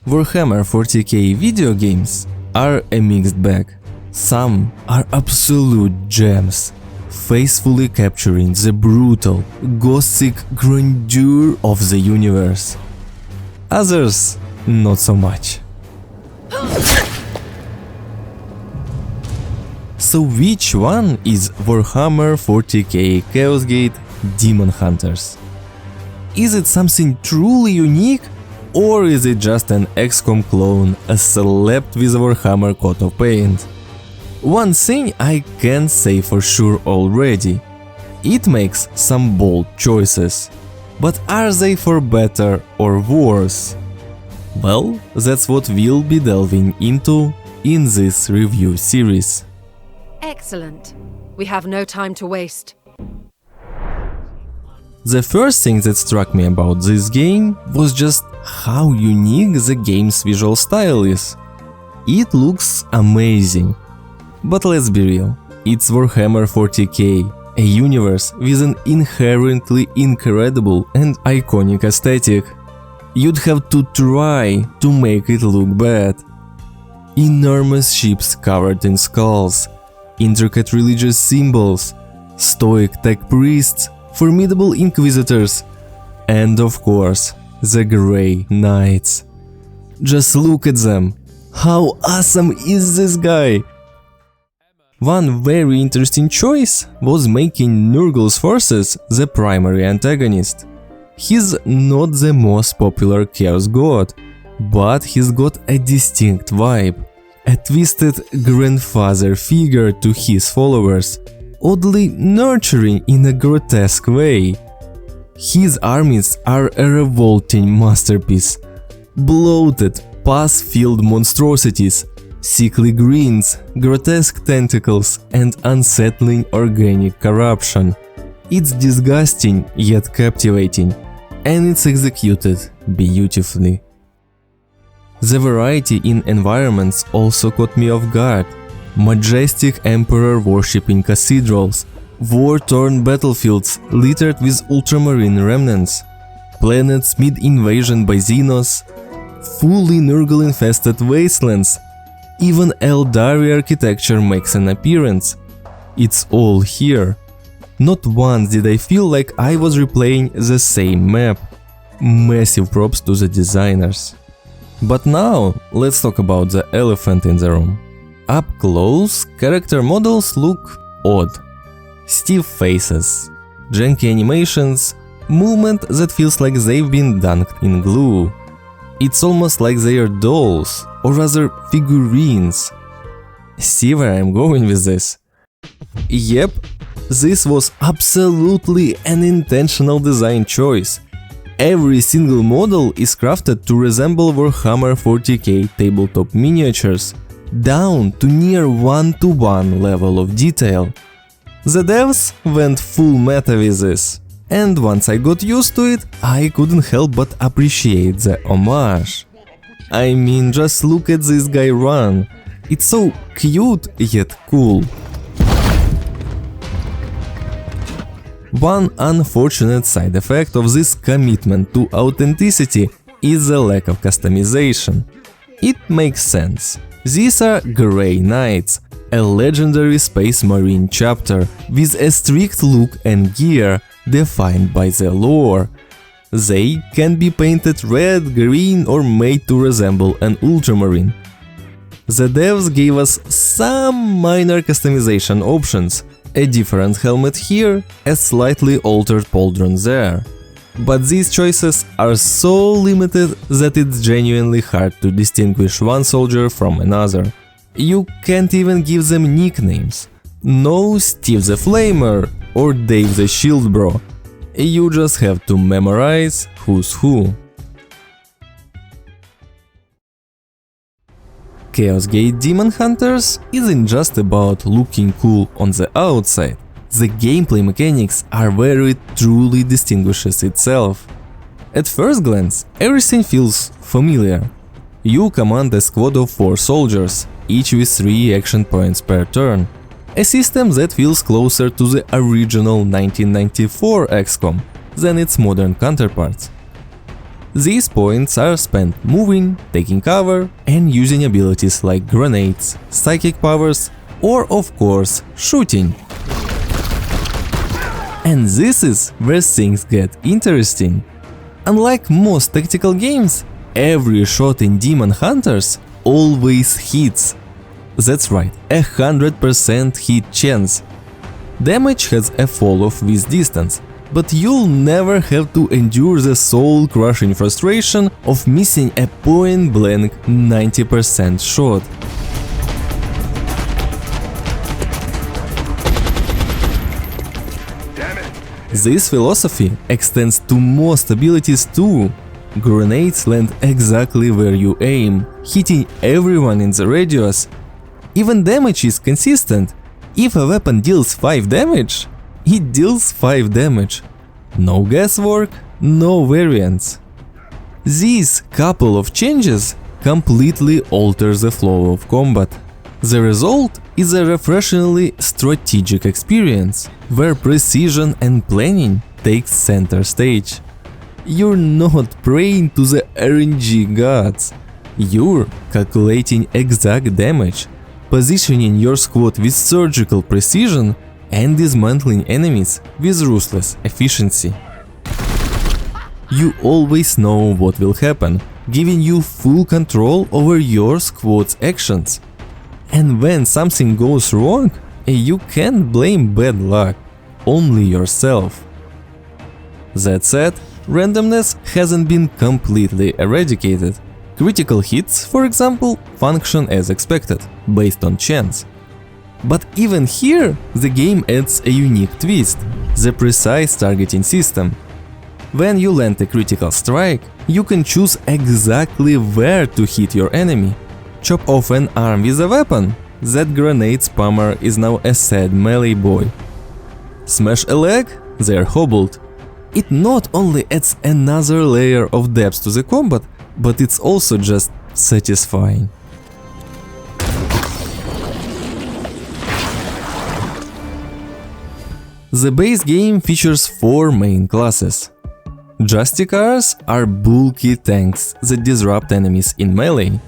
Warhammer 40k video games are a mixed bag. Some are absolute gems, faithfully capturing the brutal, gothic grandeur of the universe. Others, not so much. So which one is Warhammer 40k Chaos Gate Daemonhunters? Is it something truly unique, or is it just an XCOM clone slapped with a Warhammer coat of paint? One thing I can say for sure already: it makes some bold choices. But are they for better or worse? Well, that's what we'll be delving into in this review series. Excellent. We have no time to waste. The first thing that struck me about this game was just how unique the game's visual style is. It looks amazing. But let's be real, it's Warhammer 40k, a universe with an inherently incredible and iconic aesthetic. You'd have to try to make it look bad. Enormous ships covered in skulls, intricate religious symbols, stoic tech priests, formidable inquisitors, and of course, the Grey Knights. Just look at them! How awesome is this guy? One very interesting choice was making Nurgle's forces the primary antagonist. He's not the most popular Chaos God, but he's got a distinct vibe, a twisted grandfather figure to his followers, oddly nurturing in a grotesque way. His armies are a revolting masterpiece. Bloated, pus-filled monstrosities, sickly grins, grotesque tentacles, and unsettling organic corruption. It's disgusting yet captivating, and it's executed beautifully. The variety in environments also caught me off guard. Majestic emperor worshipping cathedrals, war-torn battlefields littered with ultramarine remnants, planets mid-invasion by Xenos, fully Nurgle-infested wastelands, even Eldari architecture makes an appearance. It's all here. Not once did I feel like I was replaying the same map. Massive props to the designers. But now, let's talk about the elephant in the room. Up close, character models look odd. Stiff faces, janky animations, movement that feels like they've been dunked in glue. It's almost like they are dolls, or rather figurines. See where I'm going with this? Yep, this was absolutely an intentional design choice. Every single model is crafted to resemble Warhammer 40k tabletop miniatures, down to near 1-to-1 level of detail. The devs went full meta with this, and once I got used to it, I couldn't help but appreciate the homage. I mean, just look at this guy run. It's so cute yet cool. One unfortunate side effect of this commitment to authenticity is the lack of customization. It makes sense. These are Grey Knights, a legendary space marine chapter with a strict look and gear defined by the lore. They can be painted red, green, or made to resemble an ultramarine. The devs gave us some minor customization options, a different helmet here, a slightly altered pauldron there. But these choices are so limited that it's genuinely hard to distinguish one soldier from another. You can't even give them nicknames. No Steve the Flamer or Dave the Shield Bro. You just have to memorize who's who. Chaos Gate Daemonhunters isn't just about looking cool on the outside. The gameplay mechanics are where it truly distinguishes itself. At first glance, everything feels familiar. You command a squad of 4 soldiers, each with 3 action points per turn. A system that feels closer to the original 1994 XCOM than its modern counterparts. These points are spent moving, taking cover, and using abilities like grenades, psychic powers, or of course, shooting. And this is where things get interesting. Unlike most tactical games, every shot in Daemonhunters always hits. That's right, 100% hit chance. Damage has a fall-off with distance, but you'll never have to endure the soul-crushing frustration of missing a point-blank 90% shot. This philosophy extends to most abilities too. Grenades land exactly where you aim, hitting everyone in the radius. Even damage is consistent. If a weapon deals 5 damage, it deals 5 damage. No guesswork, no variance. These couple of changes completely alter the flow of combat. The result is a refreshingly strategic experience, where precision and planning takes center stage. You're not praying to the RNG gods. You're calculating exact damage, positioning your squad with surgical precision, and dismantling enemies with ruthless efficiency. You always know what will happen, giving you full control over your squad's actions. And when something goes wrong, you can't blame bad luck, only yourself. That said, randomness hasn't been completely eradicated. Critical hits, for example, function as expected, based on chance. But even here, the game adds a unique twist, the precise targeting system. When you land a critical strike, you can choose exactly where to hit your enemy. Chop off an arm with a weapon, that grenade spammer is now a sad melee boy. Smash a leg, they're hobbled. It not only adds another layer of depth to the combat, but it's also just satisfying. The base game features 4 main classes. Justicars are bulky tanks that disrupt enemies in melee.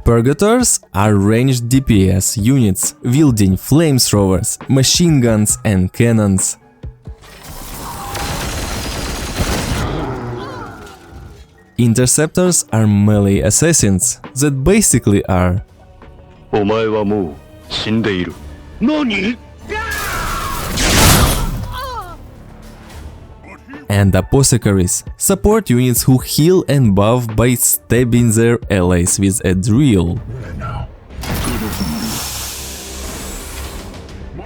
Purgators are ranged DPS units wielding flamethrowers, machine guns and cannons. Interceptors are melee assassins that basically are お前はもう死んでいる。何? and apothecaries, support units who heal and buff by stabbing their allies with a drill.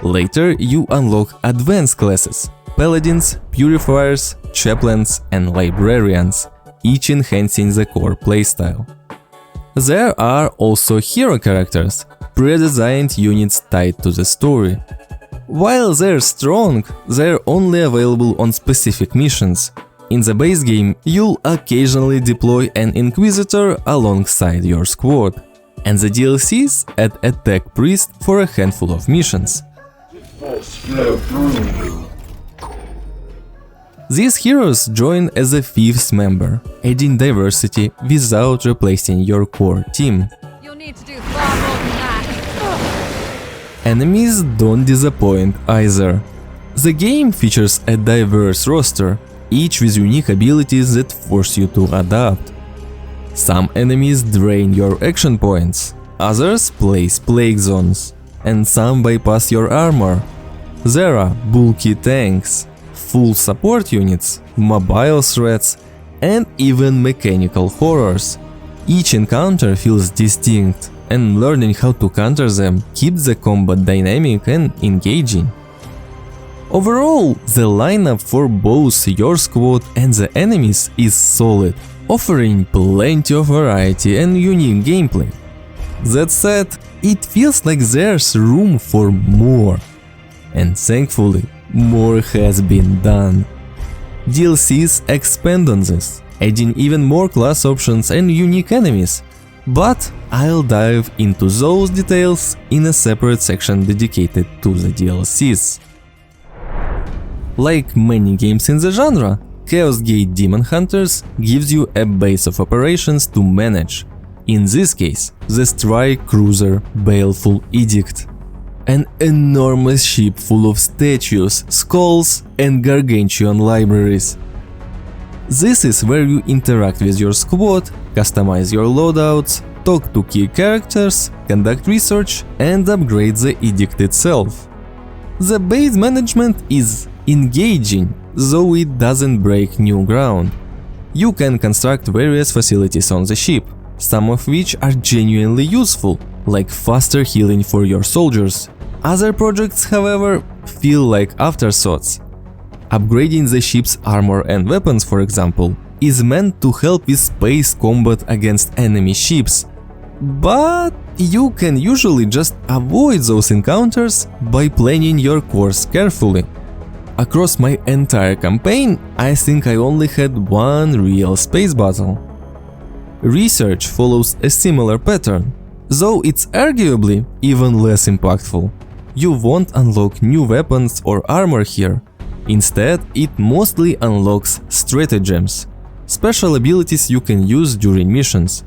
Later you unlock advanced classes, paladins, purifiers, chaplains and librarians, each enhancing the core playstyle. There are also hero characters, pre-designed units tied to the story. While they're strong, they're only available on specific missions. In the base game, you'll occasionally deploy an Inquisitor alongside your squad, and the DLCs add a tech priest for a handful of missions. These heroes join as a 5th member, adding diversity without replacing your core team. You'll need to do far more than that. Enemies don't disappoint either. The game features a diverse roster, each with unique abilities that force you to adapt. Some enemies drain your action points, others place plague zones, and some bypass your armor. There are bulky tanks, full support units, mobile threats, and even mechanical horrors. Each encounter feels distinct, and learning how to counter them keeps the combat dynamic and engaging. Overall, the lineup for both your squad and the enemies is solid, offering plenty of variety and unique gameplay. That said, it feels like there's room for more. And thankfully, more has been done. DLCs expand on this, adding even more class options and unique enemies. But I'll dive into those details in a separate section dedicated to the DLCs. Like many games in the genre, Chaos Gate Daemonhunters gives you a base of operations to manage. In this case, the Strike Cruiser Baleful Edict. An enormous ship full of statues, skulls and gargantuan libraries. This is where you interact with your squad, customize your loadouts, talk to key characters, conduct research and upgrade the edict itself. The base management is engaging, though it doesn't break new ground. You can construct various facilities on the ship, some of which are genuinely useful, like faster healing for your soldiers. Other projects, however, feel like afterthoughts. Upgrading the ship's armor and weapons, for example, is meant to help with space combat against enemy ships, but you can usually just avoid those encounters by planning your course carefully. Across my entire campaign, I think I only had one real space battle. Research follows a similar pattern, though it's arguably even less impactful. You won't unlock new weapons or armor here. Instead, it mostly unlocks stratagems, special abilities you can use during missions.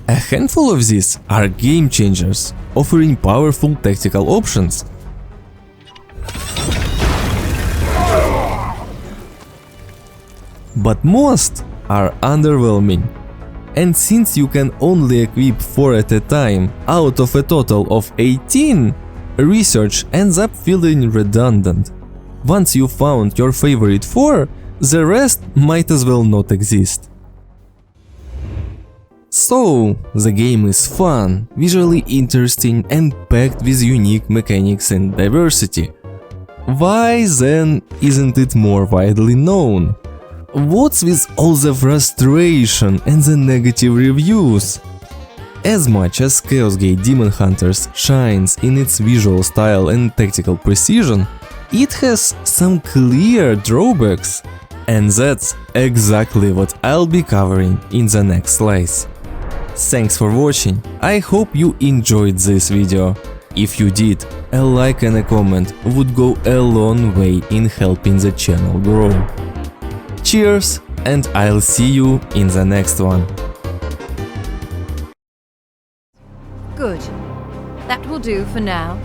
A handful of these are game changers, offering powerful tactical options. But most are underwhelming. And since you can only equip 4 at a time out of a total of 18, research ends up feeling redundant. Once you found your favorite 4, the rest might as well not exist. So, the game is fun, visually interesting and packed with unique mechanics and diversity. Why then isn't it more widely known? What's with all the frustration and the negative reviews? As much as Chaos Gate Daemonhunters shines in its visual style and tactical precision, it has some clear drawbacks. And that's exactly what I'll be covering in the next slice. Thanks for watching, I hope you enjoyed this video. If you did, a like and a comment would go a long way in helping the channel grow. Cheers, and I'll see you in the next one. Good. That will do for now.